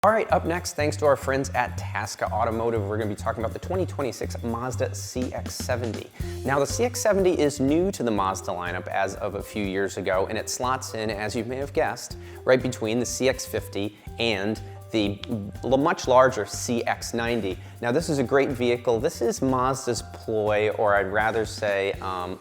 All right, up next, thanks to our friends at Tasca Automotive, we're going to be talking about the 2026 Mazda CX-70. Now, the CX-70 is new to the Mazda lineup as of a few years ago, and it slots in, as you may have guessed, right between the CX-50 and the much larger CX-90. Now, this is a great vehicle. This is Mazda's ploy, or I'd rather say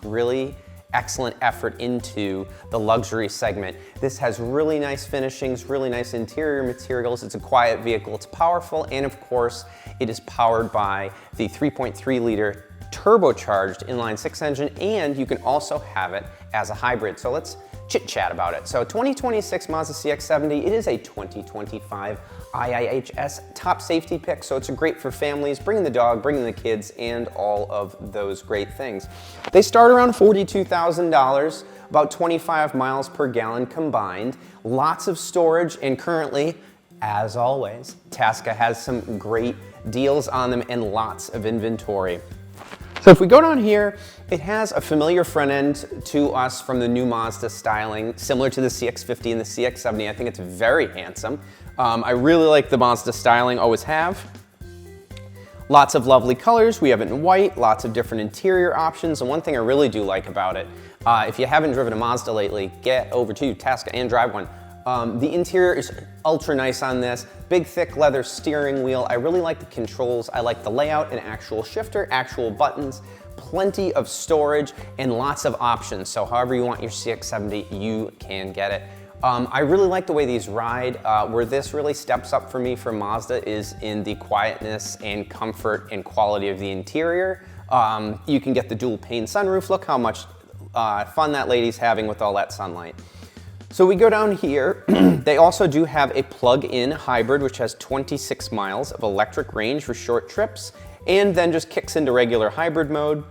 really excellent effort into the luxury segment. This has really nice finishings, really nice interior materials. It's a quiet vehicle, it's powerful, and of course, it is powered by the 3.3 liter turbocharged inline-six engine, and you can also have it as a hybrid. So let's chit-chat about it. So 2026 Mazda CX-70, it is a 2025 IIHS top safety pick, so it's great for families, bringing the dog, bringing the kids, and all of those great things. They start around $42,000, about 25 miles per gallon combined, lots of storage, and currently, as always, Tasca has some great deals on them and lots of inventory. So if we go down here, it has a familiar front end to us from the new Mazda styling, similar to the CX-50 and the CX-70. I think it's very handsome. I really like the Mazda styling, always have. Lots of lovely colors. We have it in white, lots of different interior options. And one thing I really do like about it, if you haven't driven a Mazda lately, get over to Tasca and drive one. The interior is ultra nice on this. Big, thick leather steering wheel. I really like the controls. I like the layout, an actual shifter, actual buttons, plenty of storage, and lots of options. So however you want your CX-70, you can get it. I really like the way these ride. Where this really steps up for me from Mazda is in the quietness and comfort and quality of the interior. You can get the dual pane sunroof. Look how much fun that lady's having with all that sunlight. So we go down here, they also do have a plug-in hybrid which has 26 miles of electric range for short trips and then just kicks into regular hybrid mode.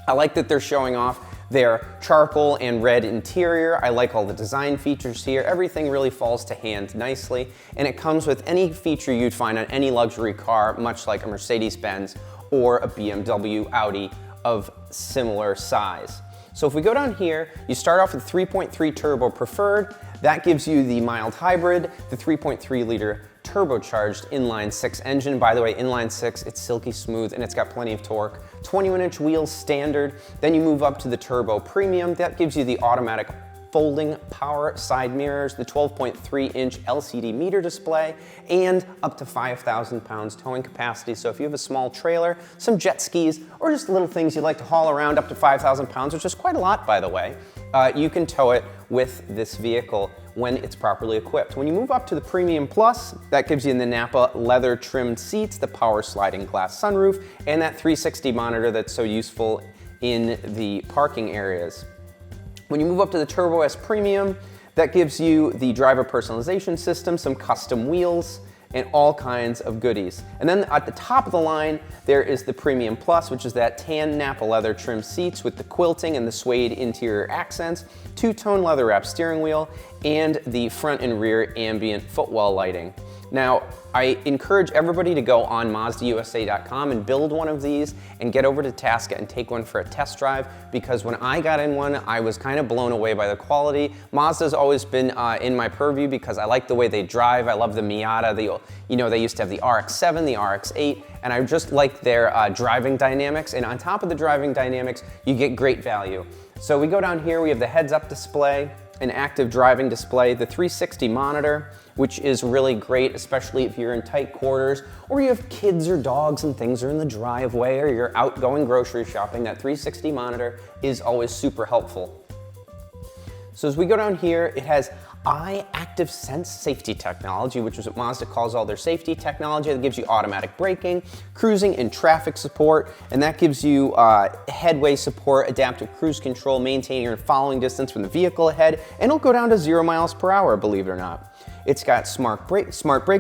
I like that they're showing off their charcoal and red interior. I like all the design features here. Everything really falls to hand nicely, and it comes with any feature you'd find on any luxury car, much like a Mercedes-Benz or a BMW, Audi of similar size. So if we go down here, you start off with 3.3 turbo preferred. That gives you the mild hybrid, the 3.3 liter turbocharged inline-six engine. By the way, inline-six, it's silky smooth and it's got plenty of torque. 21-inch wheels standard. Then you move up to the turbo premium. That gives you the automatic folding power side mirrors, the 12.3-inch LCD meter display, and up to 5,000 pounds towing capacity. So if you have a small trailer, some jet skis, or just little things you'd like to haul around up to 5,000 pounds, which is quite a lot, by the way, you can tow it with this vehicle when it's properly equipped. When you move up to the Premium Plus, that gives you the Napa leather trimmed seats, the power sliding glass sunroof, and that 360 monitor that's so useful in the parking areas. When you move up to the Turbo S Premium, that gives you the driver personalization system, some custom wheels, and all kinds of goodies. And then at the top of the line, there is the Premium Plus, which is that tan Napa leather trim seats with the quilting and the suede interior accents, two-tone leather wrap steering wheel, and the front and rear ambient footwell lighting. Now, I encourage everybody to go on MazdaUSA.com and build one of these and get over to Tasca and take one for a test drive, because when I got in one, I was kind of blown away by the quality. Mazda's always been in my purview because I like the way they drive. I love the Miata. They used to have the RX-7, the RX-8, and I just like their driving dynamics. And on top of the driving dynamics, you get great value. So we go down here, we have the heads-up display, an active driving display, the 360 monitor, which is really great, especially if you're in tight quarters or you have kids or dogs and things are in the driveway or you're out going grocery shopping. That 360 monitor is always super helpful. So as we go down here, it has Active Sense safety technology, which is what Mazda calls all their safety technology. That gives you automatic braking, cruising, and traffic support, and that gives you headway support, adaptive cruise control, maintaining your following distance from the vehicle ahead, and it'll go down to 0 miles per hour, believe it or not. It's got smart brake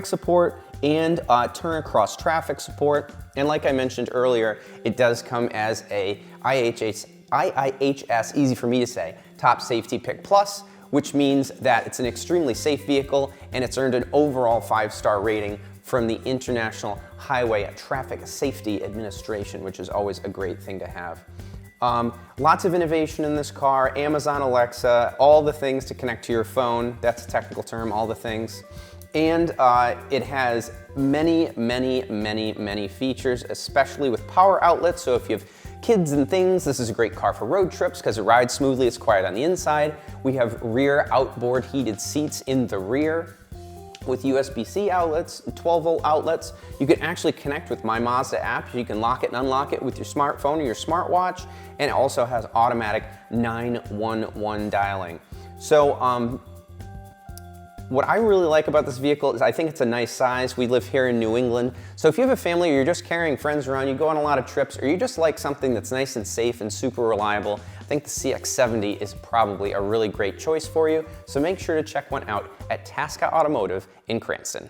support and turn across traffic support, and like I mentioned earlier, it does come as a IIHS, easy for me to say, Top Safety Pick Plus, which means that it's an extremely safe vehicle and it's earned an overall 5-star rating from the International Highway Traffic Safety Administration, which is always a great thing to have. Lots of innovation in this car, Amazon Alexa, all the things to connect to your phone, that's a technical term, all the things. And it has many, many, many, many features, especially with power outlets. So if you have kids and things, this is a great car for road trips because it rides smoothly, it's quiet on the inside. We have rear outboard heated seats in the rear with USB-C outlets, 12-volt outlets. You can actually connect with My Mazda app. You can lock it and unlock it with your smartphone or your smartwatch, and it also has automatic 911 dialing. So what I really like about this vehicle is I think it's a nice size. We live here in New England, so if you have a family or you're just carrying friends around, you go on a lot of trips, or you just like something that's nice and safe and super reliable, I think the CX-70 is probably a really great choice for you. So make sure to check one out at Tasca Automotive in Cranston.